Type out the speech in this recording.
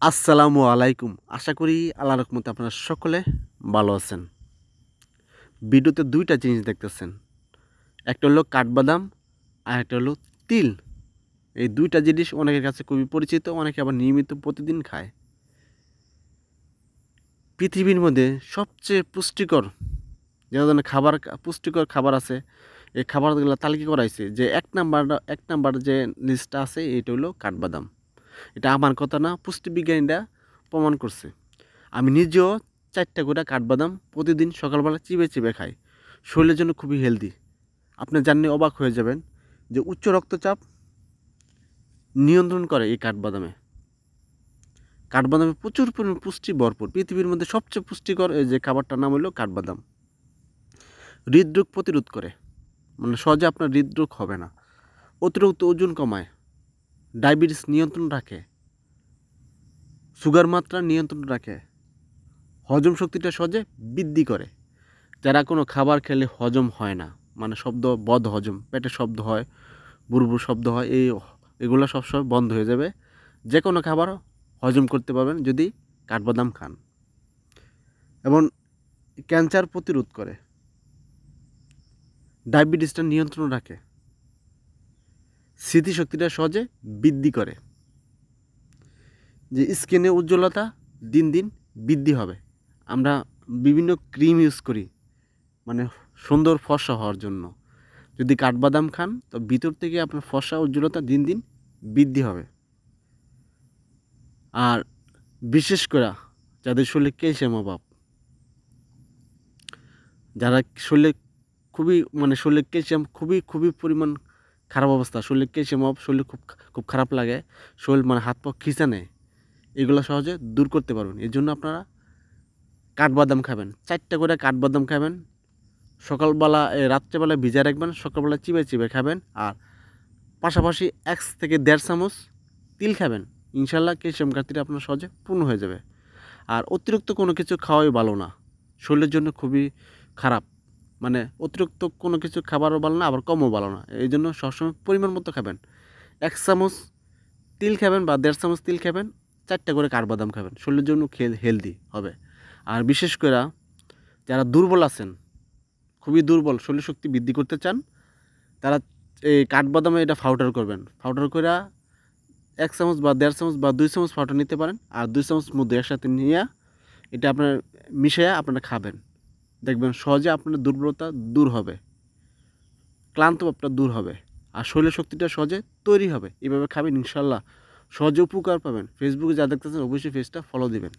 আসসালামু আলাইকুম। আশা করি আল্লাহর রহমতে আপনারা সকলে ভালো আছেন। ভিডিওতে ২ টা জিনিস দেখতেছেন। একটা হলো কাঠবাদাম আর একটা হলো তিল। এই ২ টা জিনিস অনেকের কাছে খুবই পরিচিত, অনেকে আবার নিয়মিত প্রতিদিন খায়। পৃথিবীর মধ্যে সবচেয়ে পুষ্টিকর যে ধরনের পুষ্টিকর খাবার আছে, এই খাবারগুলো তালিকা করা হইছে যে ১ নাম্বার যে লিস্টটা আছে এটা হলো কাঠবাদাম। এটা আমার কথা না, পুষ্টিবিজ্ঞানীরা প্রমাণ করছে। আমি নিজেও ৪ টা করে কাঠবাদাম প্রতিদিন সকালবেলা চিবিয়ে, চিবিয়ে খাই। শরীরের জন্য খুবই হেলদি। আপনি জানলে অবাক হয়ে যাবেন যে উচ্চ রক্তচাপ নিয়ন্ত্রণ করে এই কাঠবাদামে। কাঠবাদামে প্রচুর পরিমাণ পুষ্টি ভরপুর। পৃথিবীর মধ্যে সবচেয়ে পুষ্টিকর এই যে খাবারটার নাম হলো কাঠবাদাম। হৃদরোগ প্রতিরোধ করে, মানে সহজে আপনার হৃদরোগ হবে না। অতিরিক্ত ওজন কমায়, ডায়াবেটিস নিয়ন্ত্রণ রাখে, সুগার মাত্রা নিয়ন্ত্রণ রাখে, হজম শক্তিটা সহজে বৃদ্ধি করে। যারা কোনো খাবার খেলে হজম হয় না, মানে বদ হজম, পেটে শব্দ হয়, বুড়বুড় শব্দ হয়, এগুলো সবসময় বন্ধ হয়ে যাবে। যে কোনো খাবার হজম করতে পারবেন যদি কাঠবাদাম খান। এবং ক্যান্সার প্রতিরোধ করে, ডায়াবেটিসটা নিয়ন্ত্রণ রাখে, স্মৃতিশক্তিটা সহজে বৃদ্ধি করে, যে স্কিনে উজ্জ্বলতা দিন দিন বৃদ্ধি হবে। আমরা বিভিন্ন ক্রিম ইউজ করি মানে সুন্দর ফর্সা হওয়ার জন্য। যদি কাঠবাদাম খান তো ভিতর থেকে আপনার ফর্সা উজ্জ্বলতা দিন দিন বৃদ্ধি হবে। আর বিশেষ করে যাদের শরীরে ক্যালসিয়াম অভাব, যারা শরীরে ক্যালসিয়াম খুবই পরিমাণ খারাপ অবস্থা, শরীরে ক্যালসিয়াম অভাব, শরীরে খুব খারাপ লাগে, শরীর মানে হাত পা খিঁচা নেয়, এগুলো সহজে দূর করতে পারবেন। এই জন্য আপনারা কাঠবাদাম খাবেন, 4 টা করে কাঠবাদাম খাবেন। সকালবেলা রাত্রেবেলা ভিজায় রাখবেন, সকালবেলা চিবাই চিবাই খাবেন। আর পাশাপাশি ১ থেকে ১.৫ চামচ তিল খাবেন। ইনশাল্লাহ ক্যালসিয়াম ঘাটতিটা আপনার সহজে পূর্ণ হয়ে যাবে। আর অতিরিক্ত কোনো কিছু খাওয়াই ভালো না, শরীরের জন্য খুবই খারাপ। মানে অতিরিক্ত কোনো কিছু খাবারও ভালো না, আবার কমও ভালো না। এই জন্য সবসময় পরিমাণ মতো খাবেন। ১ চামচ তিল খাবেন বা ১.৫ চামচ তিল খাবেন, 4 টা করে কাঠবাদাম খাবেন, শরীরের জন্য হেলদি হবে। আর বিশেষ করে যারা দুর্বল আছেন, খুবই দুর্বল, শরীর শক্তি বৃদ্ধি করতে চান, তারা এই কাঠবাদামে এটা পাউডার করবেন। পাউডার করে ১ চামচ বা ১.৫ চামচ বা ২ চামচ পাউডার নিতে পারেন। আর ২ চামচ মধ্যে একসাথে নিয়ে এটা আপনার মিশিয়ে আপনারা খাবেন। দেখবেন সহজে আপনার দুর্বলতা দূর হবে, ক্লান্ত ভাবটা দূর হবে, আর শরীরের শক্তিটা সহজে তৈরি হবে। এভাবে খাবেন, ইনশাল্লাহ সহজে উপকার পাবেন। ফেসবুকে যা দেখতেছেন অবশ্যই পেজটা ফলো দিবেন।